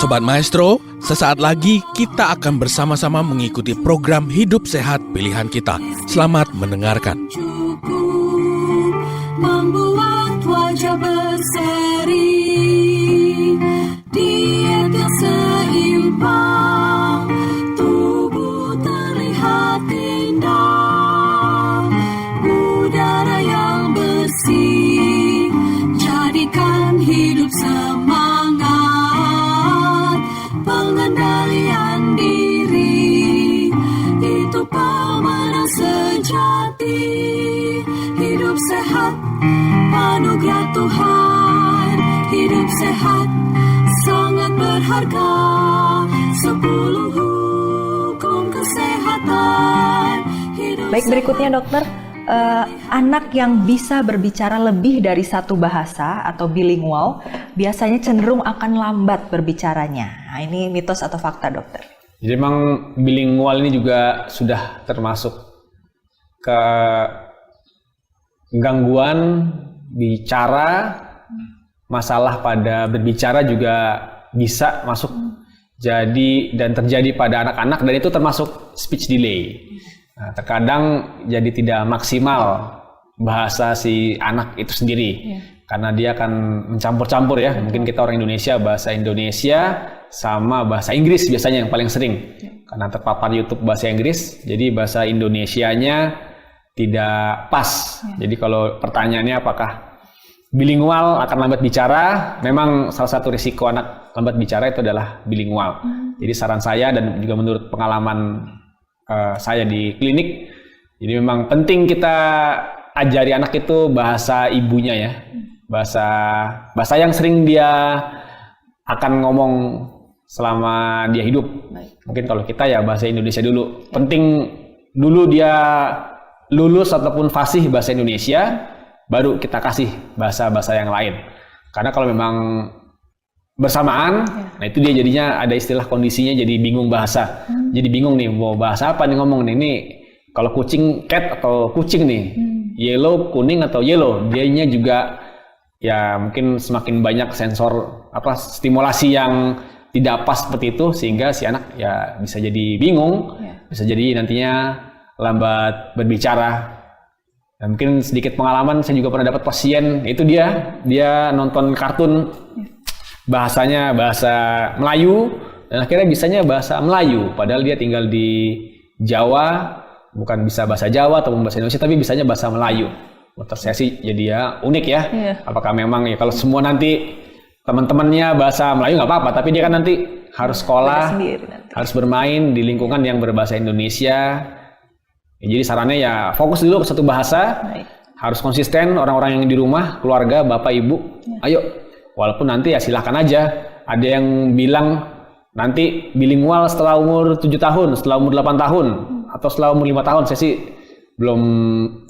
Sobat Maestro, sesaat lagi kita akan bersama-sama mengikuti program Hidup Sehat Pilihan Kita. Selamat mendengarkan. Membuat wajah berseri, diet yang seimbang, tubuh terlihat indah, udara yang bersih, jadikan hidup semangat, pengendalian diri, itu pemenang sejati. Hidup sehat, anugerah Tuhan. Hidup sehat, sangat berharga. 10 hukum kesehatan. Baik, berikutnya dokter, anak yang bisa berbicara lebih dari satu bahasa atau bilingual biasanya cenderung akan lambat berbicaranya. Nah, ini mitos atau fakta, dokter? Jadi memang bilingual ini juga sudah termasuk ke gangguan bicara, masalah pada berbicara juga bisa masuk jadi dan terjadi pada anak-anak, dan itu termasuk speech delay. Nah, terkadang jadi tidak maksimal bahasa si anak itu sendiri, karena dia akan mencampur-campur ya. Mungkin kita orang Indonesia, bahasa Indonesia sama bahasa Inggris biasanya yang paling sering, karena terpapar YouTube bahasa Inggris, jadi bahasa Indonesianya tidak pas. Jadi kalau pertanyaannya apakah bilingual akan lambat bicara, memang salah satu risiko anak lambat bicara itu adalah bilingual. Jadi saran saya dan juga menurut pengalaman saya di klinik, jadi memang penting kita ajari anak itu bahasa ibunya ya, bahasa yang sering dia akan ngomong selama dia hidup. Mungkin kalau kita ya bahasa Indonesia dulu. Penting dulu dia lulus ataupun fasih bahasa Indonesia, baru kita kasih bahasa-bahasa yang lain. Karena kalau memang bersamaan, nah itu dia jadinya ada istilah kondisinya jadi bingung bahasa. Jadi bingung nih, mau bahasa apa nih ngomong nih. Ini kalau kucing cat atau kucing nih, yellow kuning atau yellow. Dianya juga ya mungkin semakin banyak sensor stimulasi yang tidak pas seperti itu, sehingga si anak ya bisa jadi bingung, bisa jadi nantinya lambat berbicara. Dan mungkin sedikit pengalaman, saya juga pernah dapat pasien, itu dia nonton kartun bahasanya bahasa Melayu, dan akhirnya bisanya bahasa Melayu, padahal dia tinggal di Jawa, bukan bisa bahasa Jawa atau bahasa Indonesia, tapi bisanya bahasa Melayu. Menurut saya sih jadi ya unik ya. Apakah memang ya kalau semua nanti teman-temannya bahasa Melayu nggak apa-apa, tapi dia kan nanti harus sekolah, harus bermain di lingkungan yang berbahasa Indonesia. Jadi sarannya ya fokus dulu ke satu bahasa, harus konsisten. Orang-orang yang di rumah, keluarga, bapak, ibu, ayo. Walaupun nanti ya silahkan aja. Ada yang bilang nanti bilingual setelah umur 7 tahun, setelah umur 8 tahun, atau setelah umur 5 tahun. Saya sih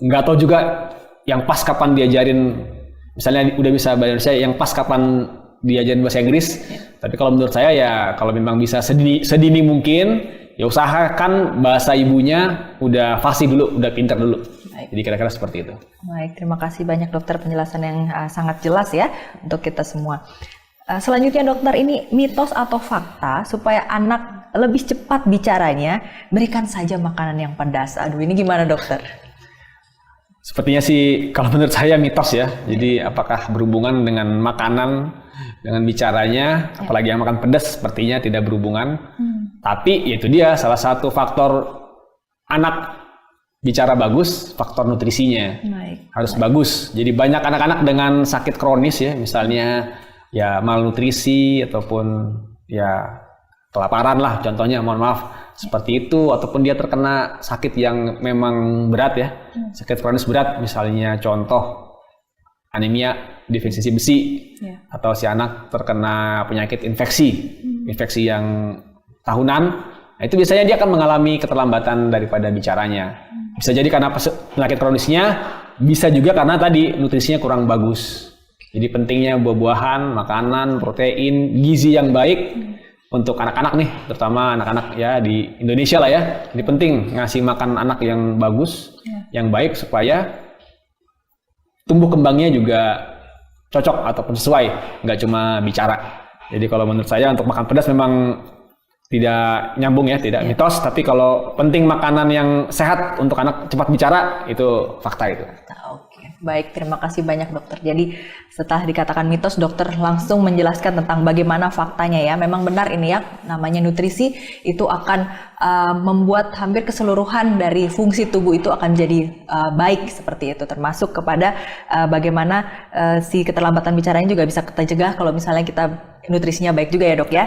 nggak tahu juga yang pas kapan diajarin. Misalnya udah bisa bahasa Indonesia, yang pas kapan diajarin bahasa Inggris. Tapi kalau menurut saya ya kalau memang bisa sedini mungkin, ya usahakan bahasa ibunya udah fasih dulu, udah pintar dulu. Jadi kira-kira seperti itu. Baik, terima kasih banyak dokter, penjelasan yang sangat jelas ya untuk kita semua. Selanjutnya dokter, ini mitos atau fakta supaya anak lebih cepat bicaranya, berikan saja makanan yang pedas. Aduh, ini gimana dokter? Sepertinya sih kalau menurut saya mitos ya. Jadi apakah berhubungan dengan makanan, dengan bicaranya, apalagi yang makan pedas sepertinya tidak berhubungan. Tapi itu dia salah satu faktor anak bicara bagus, faktor nutrisinya harus bagus. Jadi banyak anak-anak dengan sakit kronis ya, misalnya ya malnutrisi ataupun ya kelaparan lah contohnya, mohon maaf seperti itu, ataupun dia terkena sakit yang memang berat ya, sakit kronis berat, misalnya contoh anemia, defisiensi besi, atau si anak terkena penyakit infeksi yang tahunan. Nah, itu biasanya dia akan mengalami keterlambatan daripada bicaranya. Bisa jadi karena penyakit kronisnya, bisa juga karena tadi nutrisinya kurang bagus. Jadi pentingnya buah-buahan, makanan, protein, gizi yang baik untuk anak-anak nih, terutama anak-anak ya di Indonesia lah ya. Ini penting ngasih makan anak yang bagus, yang baik, supaya tumbuh kembangnya juga cocok ataupun sesuai, nggak cuma bicara. Jadi kalau menurut saya untuk makan pedas memang tidak nyambung ya, tidak mitos. Tapi kalau penting makanan yang sehat untuk anak cepat bicara, itu fakta itu. Oke, baik, terima kasih banyak dokter. Jadi setelah dikatakan mitos, dokter langsung menjelaskan tentang bagaimana faktanya ya. Memang benar ini ya, namanya nutrisi itu akan membuat hampir keseluruhan dari fungsi tubuh itu akan jadi baik seperti itu. Termasuk kepada bagaimana si keterlambatan bicaranya juga bisa kita cegah kalau misalnya kita nutrisinya baik juga ya dok ya.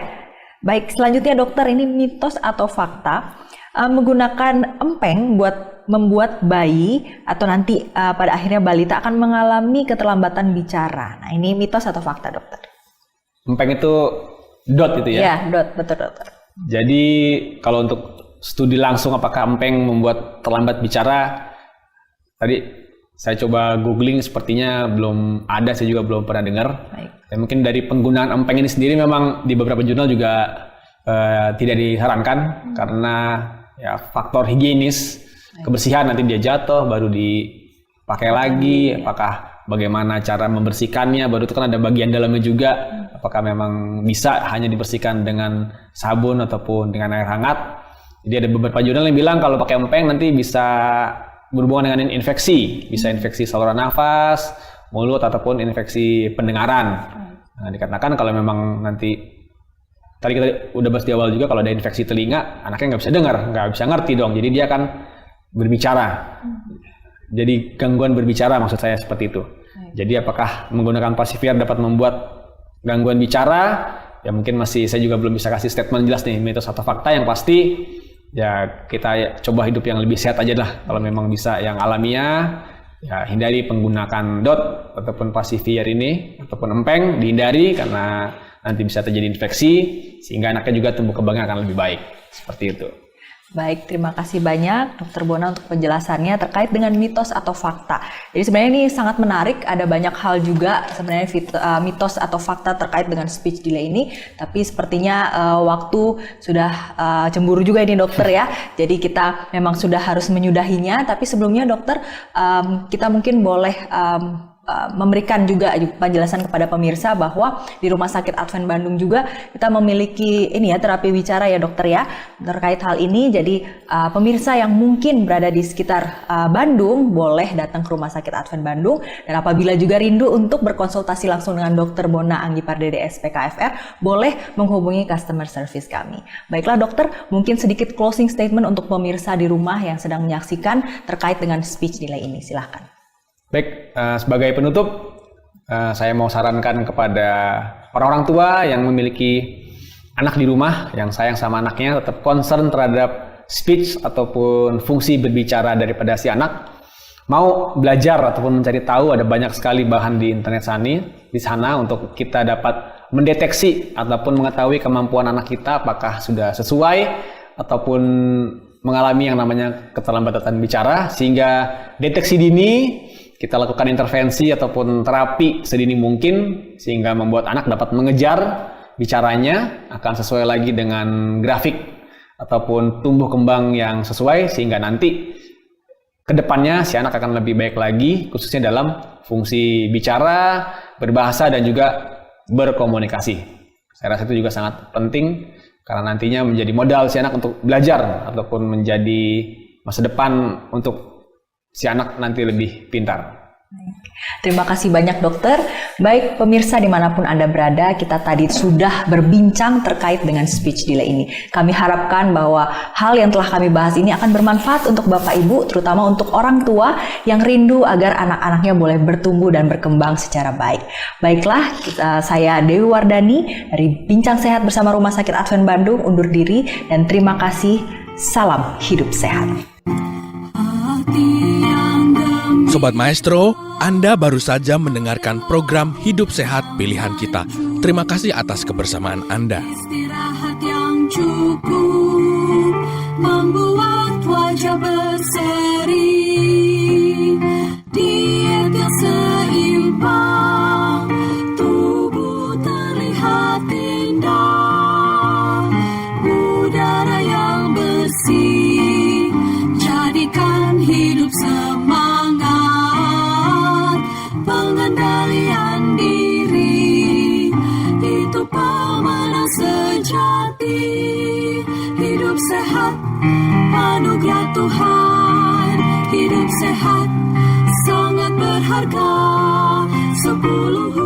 Baik, selanjutnya dokter, ini mitos atau fakta menggunakan empeng buat membuat bayi atau nanti pada akhirnya balita akan mengalami keterlambatan bicara. Nah, ini mitos atau fakta dokter? Empeng itu dot itu ya? Iya, dot, betul dokter. Jadi kalau untuk studi langsung apakah empeng membuat terlambat bicara, tadi saya coba googling, sepertinya belum ada, saya juga belum pernah dengar. Baik. Dan mungkin dari penggunaan empeng ini sendiri memang di beberapa jurnal juga tidak disarankan karena ya faktor higienis, kebersihan, nanti dia jatuh baru dipakai lagi, apakah bagaimana cara membersihkannya, baru itu kan ada bagian dalamnya juga, apakah memang bisa hanya dibersihkan dengan sabun ataupun dengan air hangat. Jadi ada beberapa jurnal yang bilang kalau pakai empeng nanti bisa berhubungan dengan infeksi, bisa infeksi saluran nafas, mulut, ataupun infeksi pendengaran. Nah, dikatakan kalau memang nanti, tadi kita udah bahas di awal juga, kalau ada infeksi telinga, anaknya nggak bisa dengar, nggak bisa ngerti dong, jadi dia akan berbicara. Jadi gangguan berbicara maksud saya seperti itu. Jadi apakah menggunakan pacifier dapat membuat gangguan bicara? Ya mungkin masih saya juga belum bisa kasih statement jelas nih, mitos atau fakta. Yang pasti ya kita coba hidup yang lebih sehat aja lah. Kalau memang bisa yang alamiah, ya hindari penggunakan dot ataupun pacifier ini ataupun empeng, dihindari karena nanti bisa terjadi infeksi sehingga anaknya juga tumbuh kembangnya akan lebih baik. Seperti itu. Baik, terima kasih banyak Dr. Bona untuk penjelasannya terkait dengan mitos atau fakta. Jadi sebenarnya ini sangat menarik, ada banyak hal juga sebenarnya mitos atau fakta terkait dengan speech delay ini, tapi sepertinya waktu sudah cemburu juga ini dokter ya. Jadi kita memang sudah harus menyudahinya, tapi sebelumnya dokter kita mungkin boleh memberikan juga penjelasan kepada pemirsa bahwa di Rumah Sakit Advent Bandung juga kita memiliki ini ya terapi bicara ya dokter ya terkait hal ini. Jadi pemirsa yang mungkin berada di sekitar Bandung boleh datang ke Rumah Sakit Advent Bandung, dan apabila juga rindu untuk berkonsultasi langsung dengan Dr. Bona Anggi Pardede SPKFR boleh menghubungi customer service kami. Baiklah dokter, mungkin sedikit closing statement untuk pemirsa di rumah yang sedang menyaksikan terkait dengan speech delay ini, silahkan. Baik, sebagai penutup, saya mau sarankan kepada orang-orang tua yang memiliki anak di rumah, yang sayang sama anaknya, tetap concern terhadap speech ataupun fungsi berbicara daripada si anak. Mau belajar ataupun mencari tahu, ada banyak sekali bahan di internet di sana untuk kita dapat mendeteksi ataupun mengetahui kemampuan anak kita apakah sudah sesuai ataupun mengalami yang namanya keterlambatan bicara, sehingga deteksi dini kita lakukan intervensi ataupun terapi sedini mungkin sehingga membuat anak dapat mengejar bicaranya akan sesuai lagi dengan grafik ataupun tumbuh kembang yang sesuai, sehingga nanti kedepannya si anak akan lebih baik lagi khususnya dalam fungsi bicara, berbahasa, dan juga berkomunikasi. Saya rasa itu juga sangat penting karena nantinya menjadi modal si anak untuk belajar ataupun menjadi masa depan untuk si anak nanti lebih pintar. Terima kasih banyak dokter. Baik pemirsa dimanapun Anda berada, kita tadi sudah berbincang terkait dengan speech delay ini. Kami harapkan bahwa hal yang telah kami bahas ini akan bermanfaat untuk Bapak Ibu, terutama untuk orang tua yang rindu agar anak-anaknya boleh bertumbuh dan berkembang secara baik. Baiklah, saya Dewi Wardani dari Bincang Sehat bersama Rumah Sakit Advent Bandung undur diri, dan terima kasih. Salam hidup sehat. Sobat Maestro, Anda baru saja mendengarkan program Hidup Sehat Pilihan Kita. Terima kasih atas kebersamaan Anda. Istirahat yang cukup membuat wajah berseri, diet yang seimbang, tubuh terlihat indah, udara yang bersih, jadikan hidup semangat, pengendalian diri, itu sehat, anugerah Tuhan. Hidup sehat sangat berharga. 10